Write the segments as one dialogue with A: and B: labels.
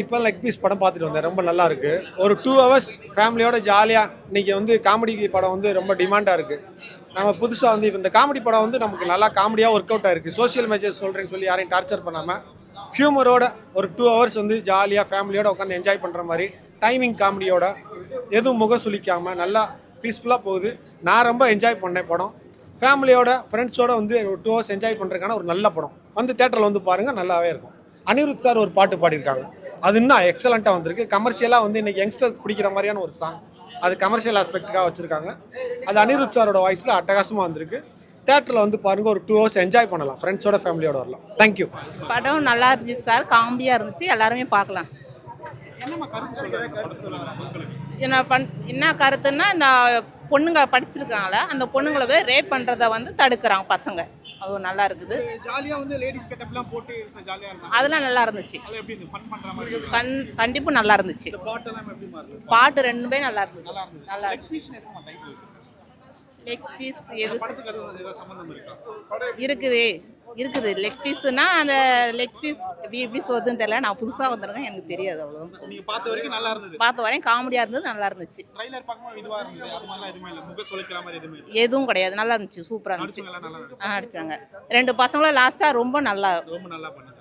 A: இப்போ leg piece படம் பார்த்துட்டு வந்தேன். ரொம்ப நல்லா இருக்கு. ஒரு 2 ஹவர்ஸ் ஃபேமிலியோட ஜாலியாக இன்னைக்கு வந்து காமெடி படம் வந்து ரொம்ப டிமாண்டாக இருக்கு. நம்ம புதுசாக வந்து இப்போ இந்த காமெடி படம் வந்து நமக்கு நல்லா காமெடியாக ஒர்க் அவுட் ஆயிருக்கு. சோஷியல் மெசேஜ் சொல்கிறேன்னு சொல்லி யாரையும் டார்ச்சர் பண்ணாமல் ஹியூமரோட ஒரு 2 ஹவர்ஸ் வந்து ஜாலியாக ஃபேமிலியோட உட்காந்து என்ஜாய் பண்ணுற மாதிரி டைமிங் காமெடியோட எதுவும் முகம் சுளிக்காமல் நல்லா பீஸ்ஃபுல்லாக போகுது. நான் ரொம்ப என்ஜாய் பண்ணேன் படம். ஃபேமிலியோட ஃப்ரெண்ட்ஸோட வந்து ஒரு 2 ஹவர்ஸ் என்ஜாய் பண்ணுறதுக்கான ஒரு நல்ல படம். வந்து தேட்டரில் வந்து பாருங்கள், நல்லாவே இருக்கும். அனிருத் சார் ஒரு பாட்டு பாடியிருக்காங்க, அது இன்னும் எக்ஸலண்ட்டாக வந்திருக்கு. கமர்ஷியலாக வந்து இன்றைக்கி யங்ஸ்டர் பிடிக்கிற மாதிரியான ஒரு சாங், அது கமர்ஷியல் ஆஸ்பெக்டுக்காக வச்சுருக்காங்க. அது அனிருத் சாரோட வாய்ஸில் அட்டகாசமாக வந்திருக்கு. தேட்டரில் வந்து பாருங்கள், ஒரு 2 ஹவர்ஸ் என்ஜாய் பண்ணலாம், ஃப்ரெண்ட்ஸோட ஃபேமிலியோட வரலாம். தேங்க்யூ.
B: படம் நல்லா இருந்துச்சு சார், காமெடியாக இருந்துச்சு, எல்லாருமே பார்க்கலாம். என்ன கருத்துன்னா, இந்த பொண்ணுங்க படிச்சிருக்காங்கள, அந்த பொண்ணுங்களை வந்து ரேப் பண்ணுறதை வந்து தடுக்கிறாங்க பசங்க. அது நல்லா இருக்குது.
C: ஜாலியா வந்து லேடிஸ் கெட்டப்லாம் போட்டு ஜாலியா இருந்தாங்க.
B: அதெல்லாம் நல்லா இருந்துச்சு.
C: அது எப்படி இருந்து ஃபன் பண்ற மாதிரி
B: கண்டிப்பா நல்லா இருந்துச்சு.
C: பாட்டெல்லாம் எப்படி மாறுது?
B: பாட்டு ரெண்டுமே நல்லா இருந்துச்சு. நல்லா
C: லெக் பீஸ் எதுமா டைட்டில்?
B: லெக் பீஸ் எது
C: படத்துக்கு ஏதாவது சம்பந்தம் இருக்கா?
B: இருக்குது லெக் பீஸ்னா அந்த லெக் பீஸ் எப்படி சொல்றதுன்னு தெரியல. நான் புதுசாக வந்திருக்கேன், எனக்கு தெரியாது. அவ்வளோதான்.
C: நீங்க பார்த்த வரைக்கும் நல்லா இருந்தது.
B: பார்த்த வரையும் காமெடியாக இருந்தது, நல்லா இருந்துச்சு.
C: ட்ரைலர் பார்க்கும்போது இதுவா இருந்தது, அது மாதிரிலாம் எதுவுமே இல்லை, முக சுளிக்கிற மாதிரி எதுவுமே இல்லை.
B: எதுவும் கிடையாது, நல்லா இருந்துச்சு, சூப்பராக இருந்துச்சு.
C: நல்லா இருந்துச்சு.
B: அடிச்சாங்க 2 பசங்களும் லாஸ்ட்டாக ரொம்ப நல்லா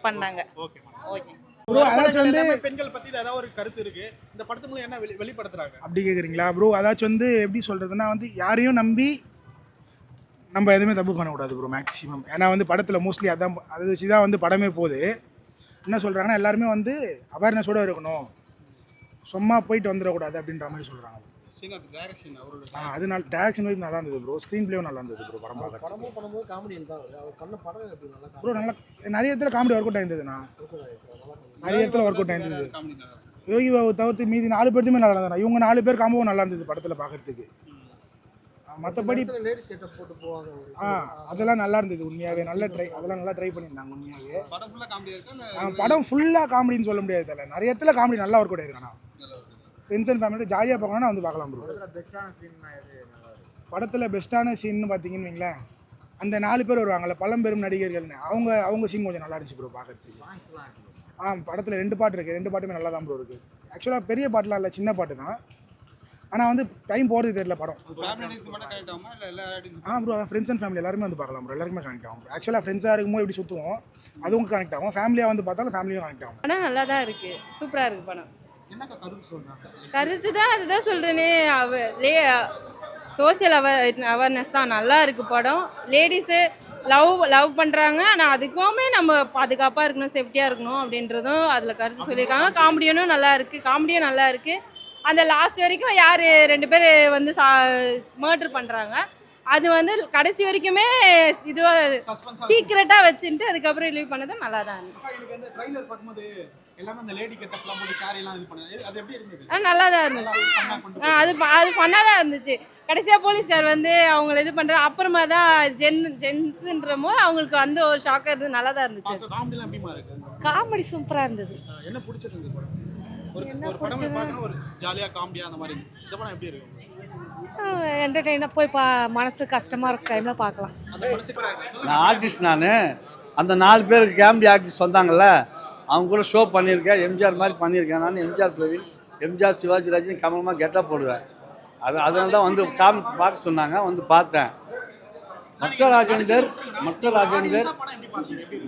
B: பண்ணாங்க.
C: ஓகே
B: ஓகே
D: ப்ரோ, அதாச்சும் வந்து
C: பெண்கள் பத்தி ஏதாவது ஒரு கருத்து இருக்கு, இந்த படத்து மூலம் என்ன வெளிப்படுத்துறாங்க
D: அப்படி கேட்குறீங்களா ப்ரோ? அதாச்சும் வந்து எப்படி சொல்கிறதுனா வந்து யாரையும் நம்பி நம்ம எதுவுமே தப்பு பண்ணக்கூடாது ப்ரோ, மேக்ஸிமம். ஏன்னா வந்து படத்தில் மோஸ்ட்லி அதான், அதை வச்சு தான் வந்து படமே போகுது. என்ன சொல்கிறாங்கன்னா, எல்லாருமே வந்து அவேர்னஸோடு இருக்கணும், சும்மா போயிட்டு வந்துடக்கூடாது அப்படின்ற மாதிரி சொல்கிறாங்க. அதனால டேரக்ஷன் வைஸ் நல்லா இருந்தது ப்ரோ, ஸ்க்ரீன் பிளேவும் நல்லா இருந்தது ப்ரோ. படம்
E: பண்ணும்போது காமெடி தான் அவர் பண்ண படம் எப்படி நல்லா
D: ப்ரோ, நல்லா நிறைய இடத்துல காமெடி ஒர்க் அவுட் ஆயிருந்ததுண்ணா. நிறைய இடத்துல ஒர்க் அவுட் ஆயிருந்தது. யோகி பாபு தவிர்த்து மீதி 4 பேருமே நல்லா இருந்தா. இவங்க 4 பேர் காம்பவும் நல்லா இருந்தது படத்தில் பார்க்குறதுக்கு. மற்றபடி
E: லேடிஸ் கெட்டப் போட்டு போவாங்க,
D: அதெல்லாம் நல்லா இருந்தது உண்மையாகவே. நல்ல ட்ரை, அதெல்லாம் நல்லா ட்ரை பண்ணியிருந்தாங்க உண்மையாகவே. படம் ஃபுல்லாக காமெடின்னு சொல்ல முடியாது தெரியல, நிறைய இடத்துல காமெடி நல்லா ஒர்க் அவுட் ஆயிருக்கேண்ணா. ஃப்ரெண்ட்ஸ் அண்ட் ஃபேமிலியோட ஜாலியாக பார்க்கணும்னா வந்து பார்க்கலாம் ப்ரோ. படத்தில் பெஸ்ட்டான சீன்னு பார்த்தீங்கன்னு வைங்களேன், அந்த 4 பேர் வருவாங்கள்ல, பழம்பெரும் நடிகர்கள்னு, அவங்க சீன் கொஞ்சம் நல்லா இருந்துச்சு ப்ரோ பார்க்குறதுக்கு. படத்தில் 2 பாட்டு இருக்குது, 2 பாட்டுமே நல்லா தான் ப்ரோ இருக்குது. ஆக்சுவலாக பெரிய பாட்டுலாம் இல்லை, சின்ன பாட்டு தான். ஆனால் வந்து டைம் போகிறது தெரியல படம். ப்ரோ, அதான் ஃப்ரெண்ட்ஸ் அண்ட் ஃபேமிலி எல்லாருமே வந்து பார்க்கலாம் ப்ரோ, எல்லாருமே கனெக்ட் ஆகும். ஆக்சுவலாக ஃப்ரெண்ட்ஸாக இருக்கும்போது எப்படி சுற்றுவோம், அதுவும் கனெக்ட் ஆகும். ஃபேமிலியாக வந்து பார்த்தாலும் ஃபேமிலியும் கனெக்ட் ஆகும்.
F: படம் நல்லா தான் இருக்குது, சூப்பராக இருக்குது படம்.
C: என்ன கருத்து சொல்றாங்க?
F: கருத்து தான், அதுதான் சொல்கிறேனே, சோசியல் அவேர்னஸ் தான். நல்லா இருக்குது படம். லேடிஸு லவ் பண்ணுறாங்க, ஆனால் அதுக்குமே நம்ம பாதுகாப்பாக இருக்கணும், சேஃப்டியாக இருக்கணும் அப்படின்றதும் அதில் கருத்து சொல்லியிருக்காங்க. காமெடியும் நல்லா இருக்குது. அந்த லாஸ்ட் வரைக்கும் யார் 2 பேர் வந்து மர்டர் பண்ணுறாங்க, அது வந்து கடைசி வரைக்குமே இதுவாக சீக்ரெட்டாக வச்சுட்டு அதுக்கப்புறம் ரிலீவ் பண்ணதும் நல்லா தான் இருந்துச்சு. நல்லா தான் இருந்துச்சு. அது ஃபன்னாக தான் இருந்துச்சு. கடைசியாக போலீஸ்கார் வந்து அவங்கள இது பண்ணுற அப்புறமா தான் ஜென்ஸுன்ற போது அவங்களுக்கு வந்து ஒரு ஷாக்காக இருந்தது. நல்லா தான் இருந்துச்சு. காமெடி சூப்பராக இருந்தது.
C: என்ன பிடிச்சிருந்தது? ஒரு ஜாலியா காமெடியா அந்த மாதிரி இந்த படம் எப்படி இருக்கு?
F: என்டர்டெயினாக போய் மனசு கஷ்டமாக இருக்க டைமில் பார்க்கலாம்.
G: நான் ஆர்டிஸ்ட், நான் அந்த 4 பேருக்கு காமெடி ஆர்டிஸ்ட் வந்தாங்கல்ல, அவங்க கூட ஷோ பண்ணியிருக்கேன். எம்ஜிஆர் மாதிரி பண்ணியிருக்கேன் நான். எம்ஜிஆர் பிரவீன், எம்ஜிஆர், சிவாஜி, ரஜினி கமலமாக கெட்டாக போடுவேன். அதனால தான் வந்து பார்க்க சொன்னாங்க, வந்து பார்த்தேன்.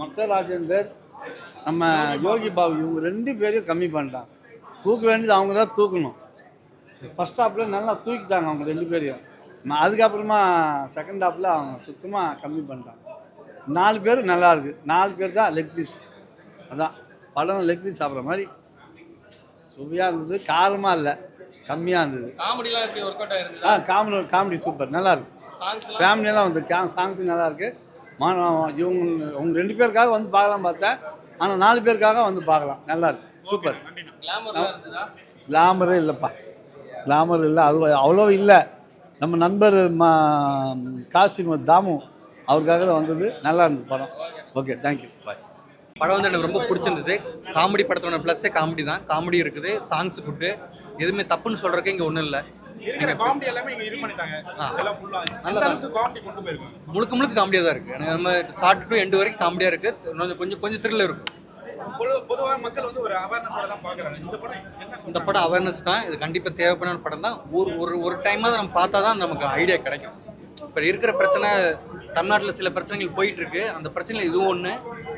G: மற்ற ராஜேந்தர் நம்ம யோகி பாபு இவங்க 2 பேரையும் கம்மி பண்ணிட்டான். தூக்க வேண்டியது அவங்க தான் தூக்கணும். ஃபஸ்ட் ஹாஃபில் நல்லா தூக்கிட்டாங்க அவங்க 2 பேரையும். அதுக்கப்புறமா செகண்ட் ஹாஃபில் அவங்க சுத்தமாக கம்மி பண்ணிட்டாங்க. 4 பேர் நல்லா இருக்குது. 4 பேர் தான் லெக் பீஸ். அதான் படம் லெக் பீஸ் சாப்பிட்ற மாதிரி சுவையாக இருந்தது, காரமாக இல்லை, கம்மியாக இருந்தது. காமெடி சூப்பர், நல்லா இருக்கு. ஃபேமிலியெல்லாம் வந்து சாங்ஸும் நல்லா இருக்கு. இவங்க 2 பேருக்காக வந்து பார்க்கலாம் பார்த்தேன், ஆனால் 4 பேருக்காக வந்து பார்க்கலாம். நல்லா இருக்கு, சூப்பர். கிளாமரே இல்லைப்பா, கிளாமர் இல்லை, அது அவ்வளோ இல்லை. நம்ம நண்பர் காசிம் தாமு அவருக்காக தான் வந்தது. நல்லா இருந்தது படம். ஓகே, தேங்க்யூ, பாய்.
H: படம் வந்து எனக்கு ரொம்ப பிடிச்சிருந்தது. காமெடி படத்தோட ப்ளஸ்ஸே காமெடி தான். காமெடி இருக்குது, சாங்ஸ் குட்டு, எதுவுமே தப்புன்னு சொல்கிறதுக்கு இங்கே ஒன்றும் இல்லை.
C: முழுக்க
H: காமெடியாக தான் இருக்குது. நம்ம ஸ்டார்ட் டு எண்டு வரைக்கும் காமெடியாக இருக்குது. கொஞ்சம் த்ரில் இருக்கும்.
C: பொதுவாக மக்கள் வந்து ஒரு அவேர்னஸோட தான் பார்க்குறாங்க. இந்த படம் என்ன
H: இந்த
C: சொல்றாங்க?
H: படம் அவேர்னஸ் தான். இது கண்டிப்பாக தேவைப்படாத படம் தான். ஒரு ஒரு ஒரு டைமாவது நம்ம பார்த்தா தான் நமக்கு ஐடியா கிடைக்கும். இப்போ இருக்கிற பிரச்சனை தமிழ்நாட்டில் சில பிரச்சனைகள் போயிட்டு இருக்கு. அந்த பிரச்சனையில் இதுவும் ஒன்று.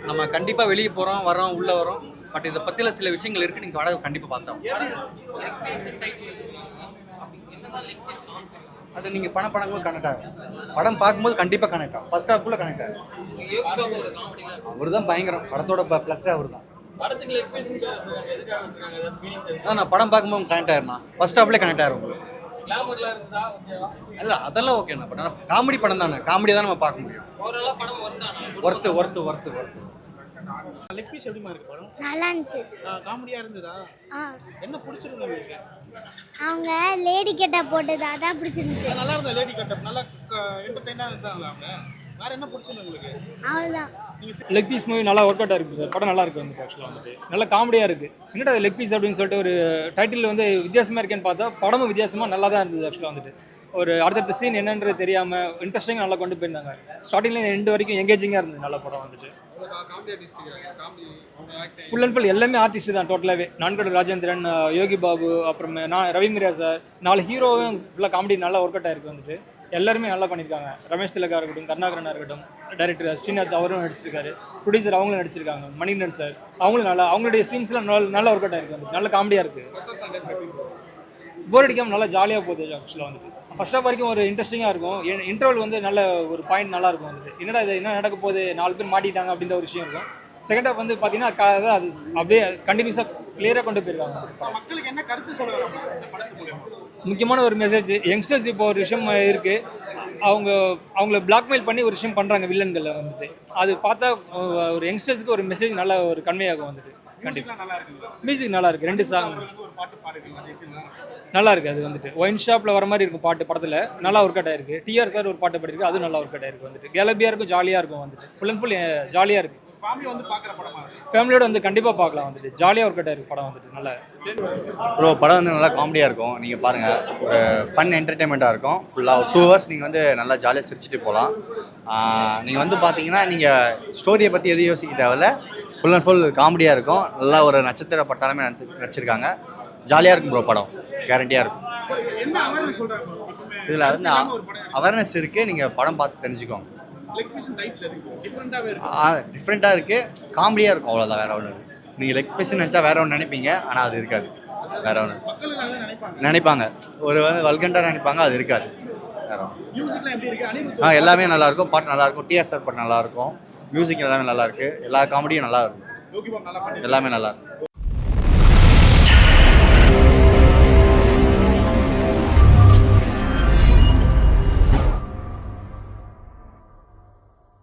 H: நம்ம கண்டிப்பாக வெளியே போகிறோம், வரோம், உள்ளே வரோம். பட் இதை பற்றில சில விஷயங்கள் இருக்குது. நீங்கள் வட கண்டிப்பாக பார்த்தோம். அது நீங்கள் படம் பார்க்கும்போது கனெக்ட் ஆகும். படம் பார்க்கும்போது கண்டிப்பாக கனெக்ட் ஆகும். ஃபர்ஸ்ட் ஹாஃப்குள்ளே கனெக்ட் ஆகும். அவர் தான் பயங்கரம். படத்தோட ப்ளஸ்ஸே அவர் தான். அதான் நான் படம் பார்க்கும்போது கனெக்ட் ஆயிருந்தா ஃபர்ஸ்ட் ஹாஃப்லேயே கனெக்ட் ஆயிரும் உங்களுக்கு. இல்லை அதெல்லாம் ஓகேண்ணா. பட் ஆனால் காமெடி படம் தானே. காமெடி தான் நம்ம பார்க்க முடியும். ஒர்த்து
C: லெக் பீஸ் எப்படிமா இருக்கு படம்?
I: நல்லா இருந்துச்சு.
C: காமெடியா இருந்ததா? என்ன பிடிச்சிருந்தது உங்களுக்கு?
I: அவங்க லேடி கெட்ட போட்டது அதான் பிடிச்சிருந்துச்சு.
C: நல்லா இருந்த லேடி கட்டப் நல்லா என்டர்டெயினாக இருந்தாங்களா அவங்க? வேற என்ன பிடிச்சிருந்தது உங்களுக்கு?
I: அவ்வளோதான்.
J: லெக் பீஸ் மூவி நல்லா ஒர்க் அவுட்டாக இருக்குது சார். படம் நல்லா இருக்குது வந்து ஆக்சுவலாக வந்துட்டு நல்லா காமெடியாக இருக்குது. என்னடா லெக் பீஸ் அப்படின்னு சொல்லிட்டு ஒரு டைட்டில் வந்து வித்தியாசமாக இருக்கேன்னு பார்த்தா படமும் வித்தியாசமாக நல்லா தான் இருந்தது ஆக்சுவலாக வந்துட்டு. ஒரு அடுத்தடுத்த சீன் என்னன்றது தெரியாமல் இன்ட்ரெஸ்டிங்காக நல்லா கொண்டு போயிருந்தாங்க. ஸ்டார்டிங்லேயும் எண்டு வரைக்கும் எங்கேஜிங்காக இருந்தது நல்ல படம் வந்துட்டு. ஃபுல் அண்ட் ஃபுல் எல்லாமே ஆர்டிஸ்ட் தான் டோட்டலாகவே. நான்கடல் ராஜேந்திரன், யோகி பாபு, அப்புறம் நான் ரவிமிரியா சார், 4 ஹீரோவும் ஃபுல்லாக காமெடி நல்லா ஒர்க் அவுட் ஆயிருக்கு வந்துட்டு. எல்லாருமே நல்லா பண்ணியிருக்காங்க. ரமேஷ் திலகா இருக்கட்டும், கருணாகரனாக இருக்கட்டும், டைரக்டர் ஸ்ரீநாத் அவரும் நடிச்சிருக்காரு, ப்ரொடியூசர் அவங்களும் நடிச்சிருக்காங்க, மணிகண்டன் சார் அவங்களும் நல்லா அவங்களுடைய சீன்ஸ்லாம் நல்லா ஒர்க் அவுட் ஆயிருக்கு வந்துட்டு. நல்ல காமெடியாக இருக்குது. போர் அடிக்காமல் நல்லா ஜாலியாக போகுது ஆக்சுவலாக வந்துட்டு. ஃபர்ஸ்ட் ஆஃப் வரைக்கும் ஒரு இன்ட்ரெஸ்டிங்காக இருக்கும். இன்டர்வல் வந்து நல்ல ஒரு பாயிண்ட் நல்லா இருக்கும் வந்துட்டு. என்னடா இது என்ன நடக்க போகுது, 4 பேர் மாட்டிட்டாங்க அப்படின்ற ஒரு விஷயம் இருக்கும். செகண்ட் ஹாஃப் வந்து பார்த்தீங்கன்னா அது அப்படியே கண்டினியூஸாக கிளியராக கொண்டு போயிருக்காங்க.
C: மக்களுக்கு என்ன கருத்து சொல்ல வராங்க இந்த படத்து மூலமா?
J: முக்கியமான ஒரு மெசேஜ். யங்ஸ்டர்ஸ் இப்போ ஒரு விஷயம் இருக்குது. அவங்கள பிளாக்மெயில் பண்ணி ஒரு விஷயம் பண்ணுறாங்க வில்லன்களை வந்துட்டு. அது பார்த்தா ஒரு யங்ஸ்டர்ஸ்க்கு ஒரு மெசேஜ் நல்ல ஒரு கன்வே ஆகும் வந்துட்டு. கண்டிப்பாக
C: நல்லா இருக்குங்களா?
J: மியூசிக் நல்லா இருக்குது. 2 சாங்
C: ஒரு பாட்டு பாடுறீங்களா?
J: நல்லா இருக்குது. அது வந்துட்டு ஒயின் ஷாப்பில் வர மாதிரி இருக்கும் பாட்டு. படத்தில் நல்லா ஒர்க் அவுட் ஆயிருக்கு. டிஆர் சார் ஒரு பாட்டு பாடிருக்கு, அது நல்லா ஒர்க் அவுட் ஆயிருக்கு வந்துட்டு. கேலபியாக இருக்கும், ஜாலியாக இருக்கும் வந்துட்டு. ஃபுல் அண்ட் ஃபுல் ஜாலியாக இருக்குது.
C: ஃபேமிலி வந்து பார்க்குற படமா?
J: ஃபேமிலியோட வந்து கண்டிப்பாக பார்க்கலாம் வந்துட்டு. ஜாலியாக ஒர்க் அவுட் ஆயிருக்கு படம் வந்துட்டு. நல்லா
K: ப்ரோ படம் வந்து நல்லா காமெடியாக இருக்கும். நீங்கள் பாருங்கள், ஒரு ஃபன் என்டர்டெயின்மெண்ட்டாக இருக்கும். ஃபுல்லாக 2 ஹவர்ஸ் நீங்கள் வந்து நல்லா ஜாலியாக சிரிச்சிட்டு போகலாம். நீங்கள் வந்து பார்த்தீங்கன்னா நீங்கள் ஸ்டோரியை பற்றி எதுவும் யோசிக்க தேவையில்ல. ஃபுல் அண்ட் ஃபுல் காமெடியாக இருக்கும். நல்லா ஒரு நட்சத்திர பட்டாலுமே நடிச்சிருக்காங்க. ஜாலியாக இருக்கும் ப்ரோ படம். கேரண்டியாக இருக்கும்.
C: என்ன அவேர்னஸ் சொல்றாங்க?
K: இதில் வந்து அவேர்னஸ் இருக்குது. நீங்கள் படம் பார்த்து தெரிஞ்சுக்கோங்க.
C: லெக் பீஸ் டைட்டில் இருக்கு. டிஃபரெண்டாவே இருக்கு.
K: டிஃப்ரெண்ட்டாக இருக்குது. காமெடியாக இருக்கும். அவ்வளோதான், வேறு ஒன்று. நீங்கள் லெக் பீஸ்ன்னு நினச்சா வேறு ஒன்று நினைப்பீங்க. ஆனால் அது இருக்காது. வேறு ஒன்று
C: மக்கள் நல்லா நினைப்பாங்க.
K: நினைப்பாங்க. ஒரு வந்து வல்கண்டாக நினைப்பாங்க. அது இருக்காது. வேறு ஒன்று.
C: மியூசிக்லாம் எப்படி இருக்கு? அனிருத்
K: எல்லாமே நல்லாயிருக்கும். பாட்டு நல்லாயிருக்கும். டிஆர் சார் பாட்டு நல்லாயிருக்கும். மியூசிக் எல்லாமே நல்லாயிருக்கு. எல்லா காமெடியும் நல்லா இருக்கும்.
C: யோகி பாபு நல்லா பண்ணி
K: எல்லாமே நல்லா இருக்கும்.